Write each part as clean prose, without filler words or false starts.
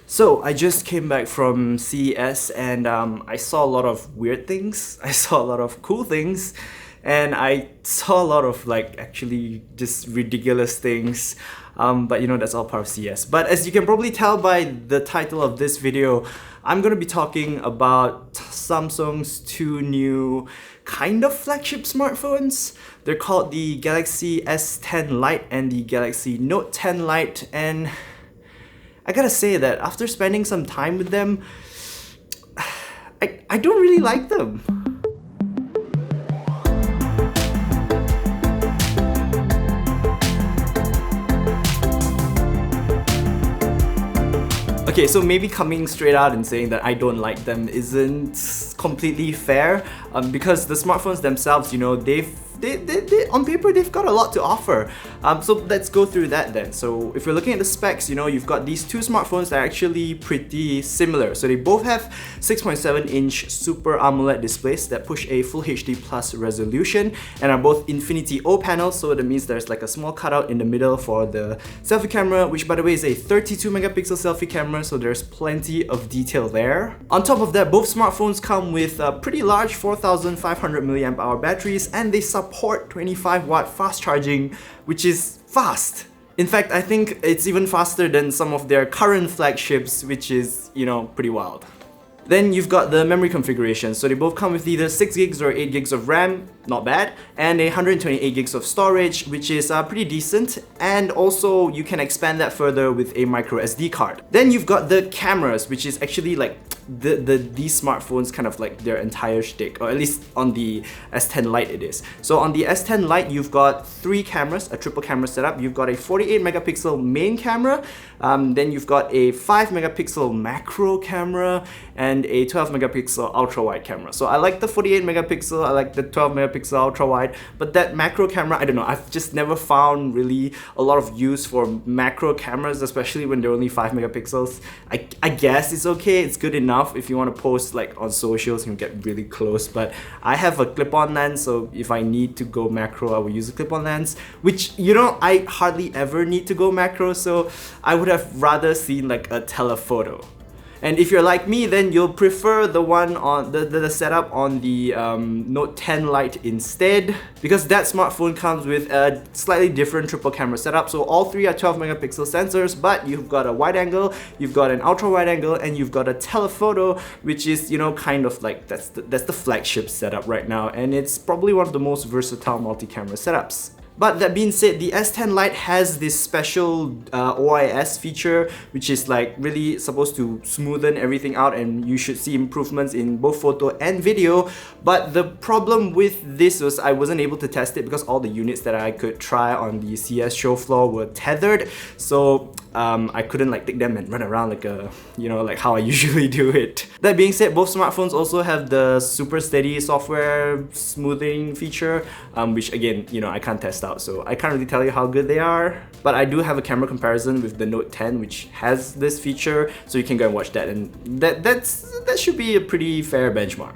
So I just came back from CES and I saw a lot of weird things, I saw a lot of cool things, and I saw a lot of like actually just ridiculous things. But you know, that's all part of CES. But as you can probably tell by the title of this video, I'm gonna be talking about Samsung's two new kind of flagship smartphones. They're called the Galaxy S10 Lite and the Galaxy Note 10 Lite, and I gotta say that after spending some time with them, I don't really like them. Okay, so maybe coming straight out and saying that I don't like them isn't completely fair, because the smartphones themselves, you know, they on paper they've got a lot to offer. So let's go through that then. So if you're looking at the specs, you know, you've got these two smartphones that are actually pretty similar. So they both have 6.7-inch Super AMOLED displays that push a Full HD Plus resolution and are both Infinity O panels, so that means there's like a small cutout in the middle for the selfie camera, which by the way is a 32 megapixel selfie camera, so there's plenty of detail there. On top of that, both smartphones come with pretty large 4500 mAh batteries, and they support 25-watt fast charging, which is fast. In fact, I think it's even faster than some of their current flagships, which is, you know, pretty wild. Then you've got the memory configuration. So they both come with either 6 gigs or 8 gigs of RAM, not bad, and 128 gigs of storage, which is pretty decent. And also you can expand that further with a micro SD card. Then you've got the cameras, which is actually like these smartphones kind of like their entire shtick, or at least on the S10 Lite it is. So on the S10 Lite, you've got 3 cameras, a triple camera setup. You've got a 48 megapixel main camera, then you've got a 5 megapixel macro camera, and a 12 megapixel ultra wide camera. So I like the 48 megapixel, I like the 12 megapixel ultra wide, but that macro camera, I don't know, I've just never found really a lot of use for macro cameras, especially when they're only 5 megapixels. I guess it's okay, it's good enough if you want to post like on socials and get really close, but I have a clip-on lens, so if I need to go macro, I will use a clip-on lens, which, you know, I hardly ever need to go macro, so I would have rather seen like a telephoto. And if you're like me, then you'll prefer the one on the setup on the Note 10 Lite instead, because that smartphone comes with a slightly different triple camera setup. So all 3 are 12 megapixel sensors, but you've got a wide angle, you've got an ultra wide angle, and you've got a telephoto, which is, you know, kind of like that's the flagship setup right now, and it's probably one of the most versatile multi-camera setups. But that being said, the S10 Lite has this special OIS feature, which is like really supposed to smoothen everything out, and you should see improvements in both photo and video. But the problem with this was I wasn't able to test it because all the units that I could try on the CS show floor were tethered. So I couldn't like take them and run around like a, you know, like how I usually do it. That being said, both smartphones also have the Super Steady software smoothing feature, which again, you know, I can't test out, so I can't really tell you how good they are. But I do have a camera comparison with the Note 10, which has this feature, so you can go and watch that, and that should be a pretty fair benchmark.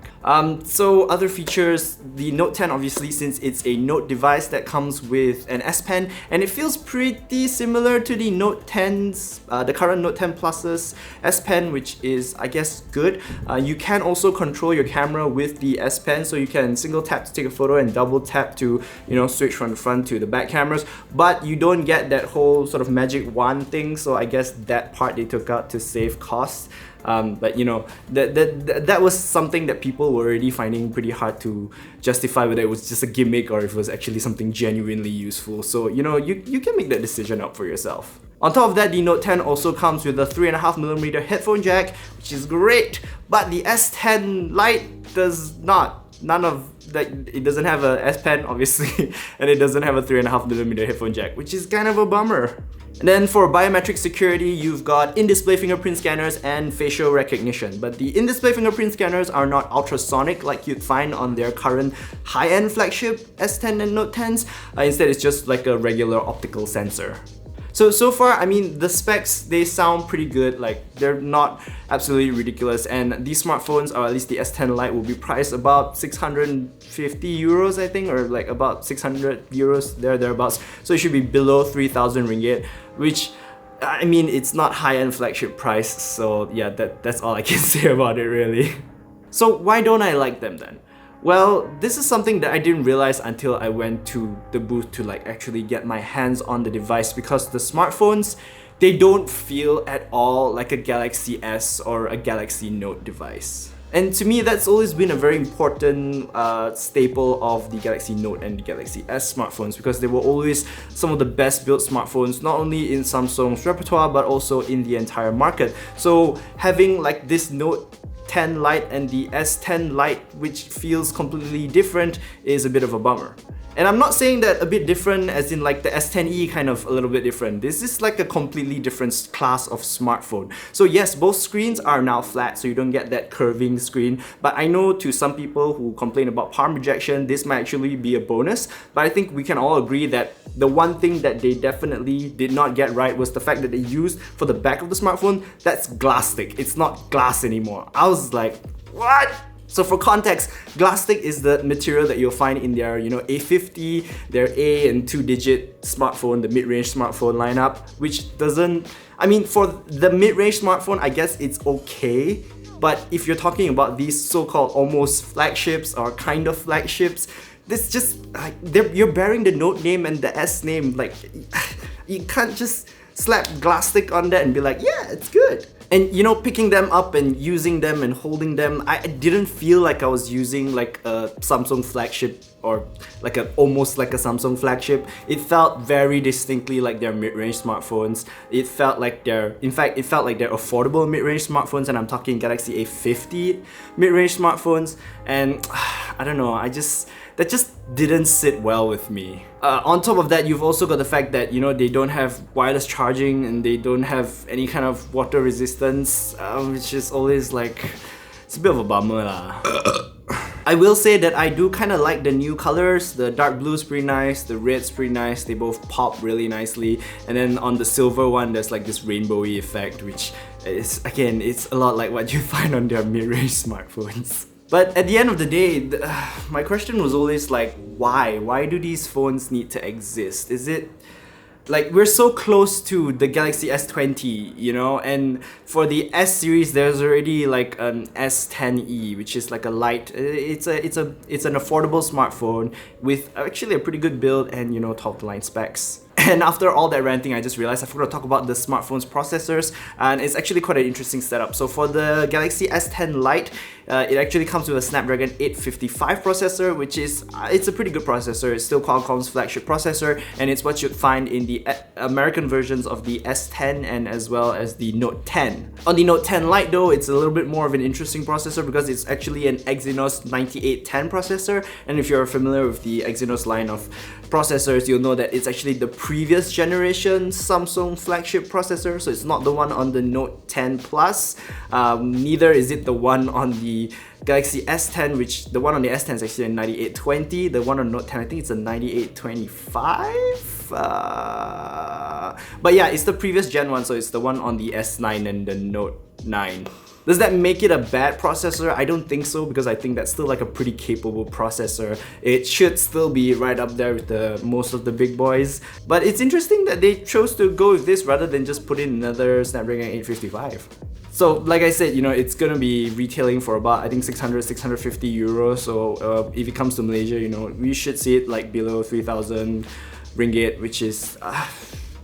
So other features, the Note 10, obviously, since it's a Note device, that comes with an S Pen, and it feels pretty similar to the Note 10's, the current Note 10 Plus's S Pen, which is, I guess, good. You can also control your camera with the S Pen, so you can single tap to take a photo and double tap to, you know, switch from the front to the back cameras, but you don't get that whole sort of magic wand thing, so I guess that part they took out to save costs. But you know, that was something that people were already finding pretty hard to justify whether it was just a gimmick or if it was actually something genuinely useful. So, you know, you can make that decision up for yourself. On top of that, the Note 10 also comes with a 3.5mm headphone jack, which is great, but the S10 Lite does not. None of that, it doesn't have a S Pen obviously, and it doesn't have a 3.5mm headphone jack, which is kind of a bummer. And then for biometric security, you've got in-display fingerprint scanners and facial recognition, but the in-display fingerprint scanners are not ultrasonic like you'd find on their current high-end flagship S10 and Note 10s. Instead, it's just like a regular optical sensor. So far, I mean, the specs, they sound pretty good, like they're not absolutely ridiculous, and these smartphones, or at least the S10 Lite, will be priced about 650 euros, I think, or like about 600 euros, thereabouts, so it should be below 3,000 ringgit, which I mean, it's not high-end flagship price, so yeah, that's all I can say about it really. So why don't I like them then? Well, this is something that I didn't realize until I went to the booth to like actually get my hands on the device, because the smartphones, they don't feel at all like a Galaxy S or a Galaxy Note device. And to me, that's always been a very important staple of the Galaxy Note and the Galaxy S smartphones, because they were always some of the best built smartphones, not only in Samsung's repertoire, but also in the entire market. So having like this Note 10 Lite and the S10 Lite, which feels completely different, is a bit of a bummer. And I'm not saying that a bit different as in like the S10e kind of a little bit different. This is like a completely different class of smartphone. So yes, both screens are now flat, so you don't get that curving screen. But I know to some people who complain about palm rejection, this might actually be a bonus. But I think we can all agree that the one thing that they definitely did not get right was the fact that they used for the back of the smartphone, that's glassstick. It's not glass anymore. I was like, what? So for context, glassstick is the material that you'll find in their, A50, their A and 2-digit smartphone, the mid-range smartphone lineup, which doesn't, I mean, for the mid-range smartphone, I guess it's okay. But if you're talking about these so-called almost flagships or kind of flagships, this just, like, you're bearing the Note name and the S name, like, you can't just slap glassstick on that and be like, yeah, it's good. And picking them up and using them and holding them, I didn't feel like I was using like a Samsung flagship or like almost like a Samsung flagship. It felt very distinctly like their mid-range smartphones. It felt like in fact, it felt like they're affordable mid-range smartphones, and I'm talking Galaxy A50 mid-range smartphones. And I don't know, that just didn't sit well with me. On top of that, you've also got the fact that they don't have wireless charging and they don't have any kind of water resistance, which is always like, it's a bit of a bummer lah. I will say that I do kind of like the new colors. The dark blue's pretty nice, the red's pretty nice, they both pop really nicely. And then on the silver one, there's like this rainbowy effect, which is, again, it's a lot like what you find on their mid-range smartphones. But at the end of the day, my question was always like, why? Why do these phones need to exist? Is it like we're so close to the Galaxy S20, and for the S series, there's already like an S10e, which is like a light. It's an affordable smartphone with actually a pretty good build and top of the line specs. And after all that ranting, I just realized I forgot to talk about the smartphone's processors, and it's actually quite an interesting setup. So for the Galaxy S10 Lite, it actually comes with a Snapdragon 855 processor, which is, it's a pretty good processor. It's still Qualcomm's flagship processor, and it's what you'd find in the American versions of the S10 and as well as the Note 10. On the Note 10 Lite though, it's a little bit more of an interesting processor because it's actually an Exynos 9810 processor, and if you're familiar with the Exynos line of processors, you'll know that it's actually the previous generation Samsung flagship processor, so it's not the one on the Note 10 Plus. Neither is it the one on the Galaxy S10, which the one on the S10 is actually a 9820. The one on Note 10, I think it's a 9825. But yeah, it's the previous gen one, so it's the one on the S9 and the Note 9. Does that make it a bad processor? I don't think so, because I think that's still like a pretty capable processor. It should still be right up there with most of the big boys. But it's interesting that they chose to go with this rather than just put in another Snapdragon 855. So like I said, it's gonna be retailing for about, I think, 650 euros. So if it comes to Malaysia, we should see it like below 3,000 ringgit, which is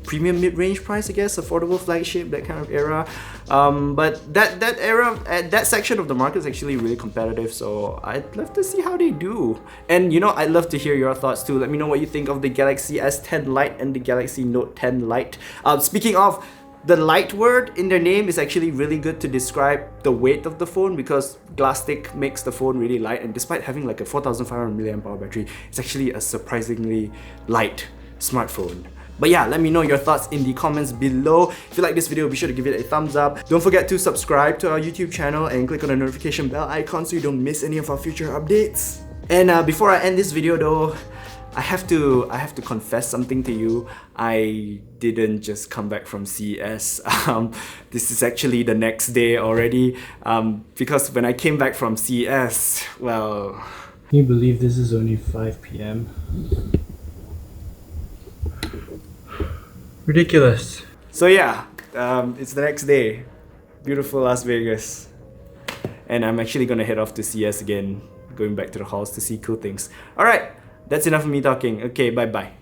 premium mid-range price, I guess, affordable flagship, that kind of era. But that era, that section of the market is actually really competitive, so I'd love to see how they do. And I'd love to hear your thoughts too. Let me know what you think of the Galaxy S10 Lite and the Galaxy Note 10 Lite. Speaking of, the light word in their name is actually really good to describe the weight of the phone, because glassstick makes the phone really light, and despite having like a 4500 mAh battery, it's actually a surprisingly light smartphone. But yeah, let me know your thoughts in the comments below. If you like this video, be sure to give it a thumbs up. Don't forget to subscribe to our YouTube channel and click on the notification bell icon so you don't miss any of our future updates. And before I end this video though, I have to confess something to you. I didn't just come back from CES. This is actually the next day already. Because when I came back from CES, well... Can you believe this is only 5 PM? Ridiculous. So yeah, it's the next day. Beautiful Las Vegas. And I'm actually gonna head off to CS again, going back to the halls to see cool things. Alright, that's enough of me talking. Okay, bye bye.